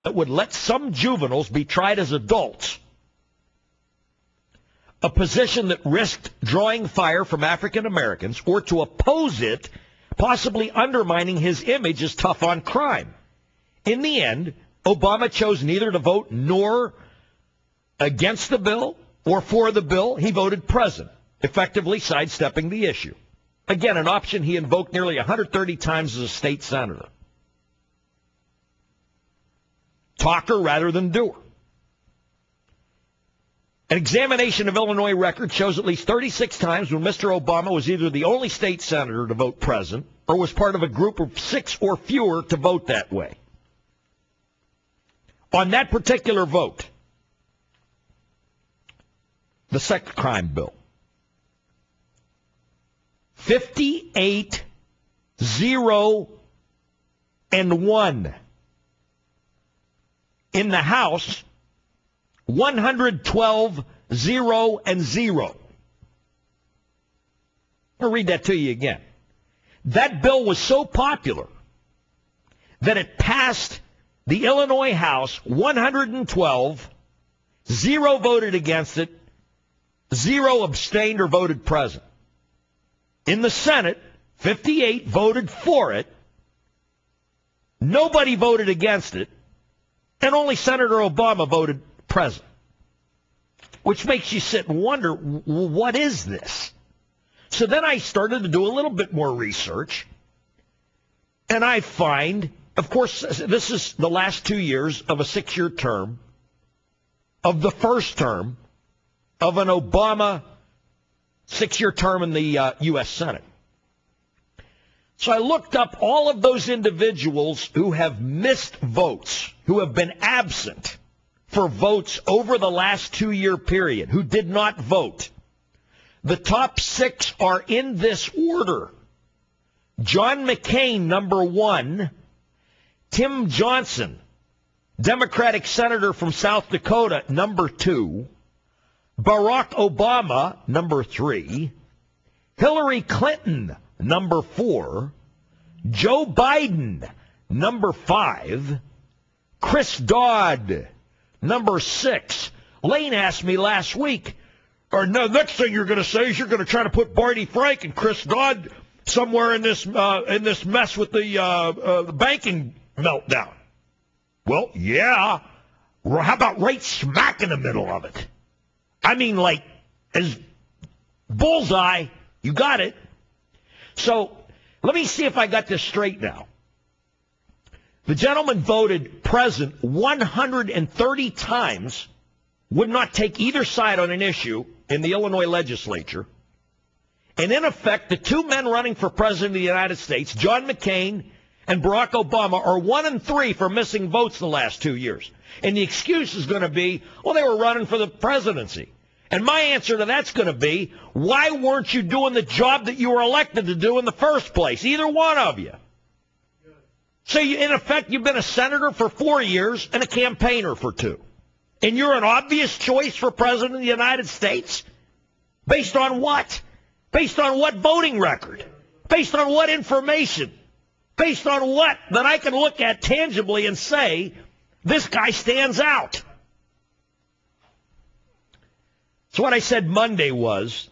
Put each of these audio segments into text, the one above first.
that would let some juveniles be tried as adults, a position that risked drawing fire from African Americans, or to oppose it, possibly undermining his image as tough on crime. In the end, Obama chose neither to vote nor against the bill or for the bill. He voted present, effectively sidestepping the issue. Again, an option he invoked nearly 130 times as a state senator. Talker rather than doer. An examination of Illinois records shows at least 36 times when Mr. Obama was either the only state senator to vote present or was part of a group of 6 or fewer to vote that way. On that particular vote, the sex crime bill, 58-0-1. In the House, 112-0-0. I'll read that to you again. That bill was so popular that it passed the Illinois House 112, 0 voted against it, 0 abstained or voted present. In the Senate, 58 voted for it, nobody voted against it, and only Senator Obama voted present. Which makes you sit and wonder, what is this? So then I started to do a little bit more research, and I find, of course, this is the last 2 years of a 6-year term, of the first term of an Obama 6-year term in the U.S. Senate. So I looked up all of those individuals who have missed votes, who have been absent for votes over the last 2-year period, who did not vote. The top 6 are in this order. John McCain, number 1. Tim Johnson, Democratic Senator from South Dakota, number 2. Barack Obama, number 3. Hillary Clinton, number 4. Joe Biden, number 5. Chris Dodd, number 6. Lane asked me last week, or no, next thing you're going to say is you're going to try to put Barney Frank and Chris Dodd somewhere in this mess with the banking meltdown. Well, yeah. How about right smack in the middle of it? I mean, like, as bullseye, you got it. So let me see if I got this straight now. The gentleman voted present 130 times, would not take either side on an issue in the Illinois legislature. And in effect, the 2 men running for president of the United States, John McCain and Barack Obama, are 1 and 3 for missing votes the last 2 years. And the excuse is going to be, well, they were running for the presidency. And my answer to that's going to be, why weren't you doing the job that you were elected to do in the first place? Either one of you. So in effect, you've been a senator for 4 years and a campaigner for 2. And you're an obvious choice for president of the United States? Based on what? Based on what voting record? Based on what information? Based on what that I can look at tangibly and say, this guy stands out? So what I said Monday was,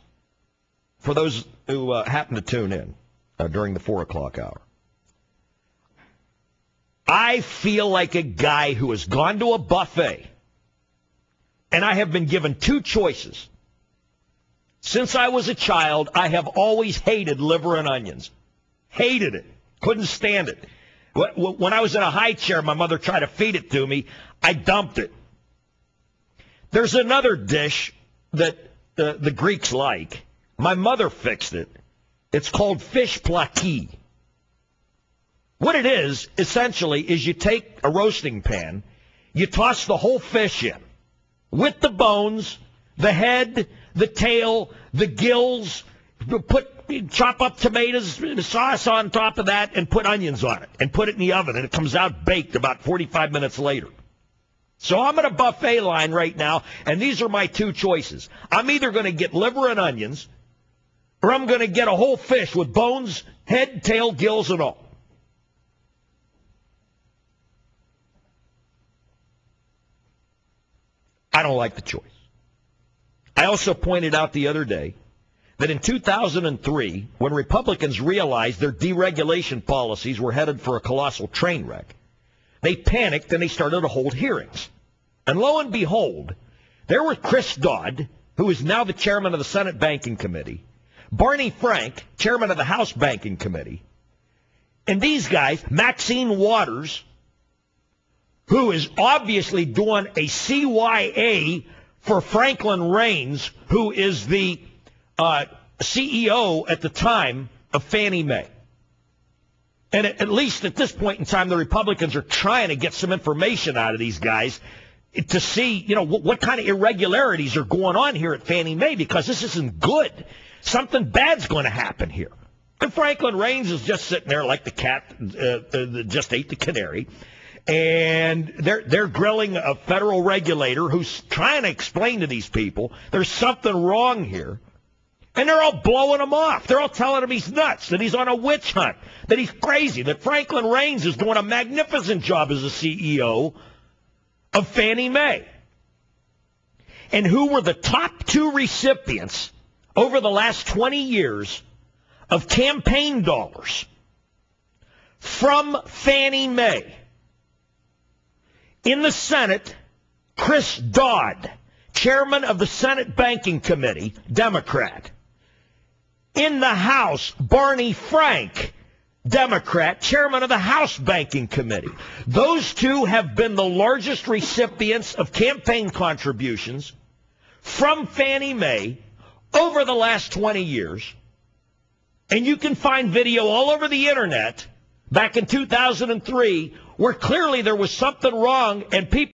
for those who happen to tune in during the 4 o'clock hour, I feel like a guy who has gone to a buffet, and I have been given 2 choices. Since I was a child, I have always hated liver and onions. Hated it. Couldn't stand it. When I was in a high chair, my mother tried to feed it to me. I dumped it. There's another dish that the Greeks like. My mother fixed it. It's called fish plaki. What it is, essentially, is you take a roasting pan, you toss the whole fish in, with the bones, the head, the tail, the gills, chop up tomatoes, sauce on top of that, and put onions on it, and put it in the oven, and it comes out baked about 45 minutes later. So I'm at a buffet line right now, and these are my 2 choices. I'm either going to get liver and onions, or I'm going to get a whole fish with bones, head, tail, gills, and all. I don't like the choice. I also pointed out the other day that in 2003, when Republicans realized their deregulation policies were headed for a colossal train wreck, they panicked and they started to hold hearings. And lo and behold, there were Chris Dodd, who is now the chairman of the Senate Banking Committee, Barney Frank, chairman of the House Banking Committee, and these guys, Maxine Waters, who is obviously doing a CYA for Franklin Raines, who is the CEO at the time of Fannie Mae. And at least at this point in time, the Republicans are trying to get some information out of these guys to see, what kind of irregularities are going on here at Fannie Mae, because this isn't good. Something bad's going to happen here. And Franklin Raines is just sitting there like the cat that just ate the canary. And they're grilling a federal regulator who's trying to explain to these people there's something wrong here. And they're all blowing him off. They're all telling him he's nuts, that he's on a witch hunt, that he's crazy, that Franklin Raines is doing a magnificent job as a CEO of Fannie Mae. And who were the top two recipients over the last 20 years of campaign dollars from Fannie Mae? In the Senate, Chris Dodd, chairman of the Senate Banking Committee, Democrat. In the House, Barney Frank, Democrat, chairman of the House Banking Committee. Those two have been the largest recipients of campaign contributions from Fannie Mae over the last 20 years. And you can find video all over the internet back in 2003 where clearly there was something wrong and people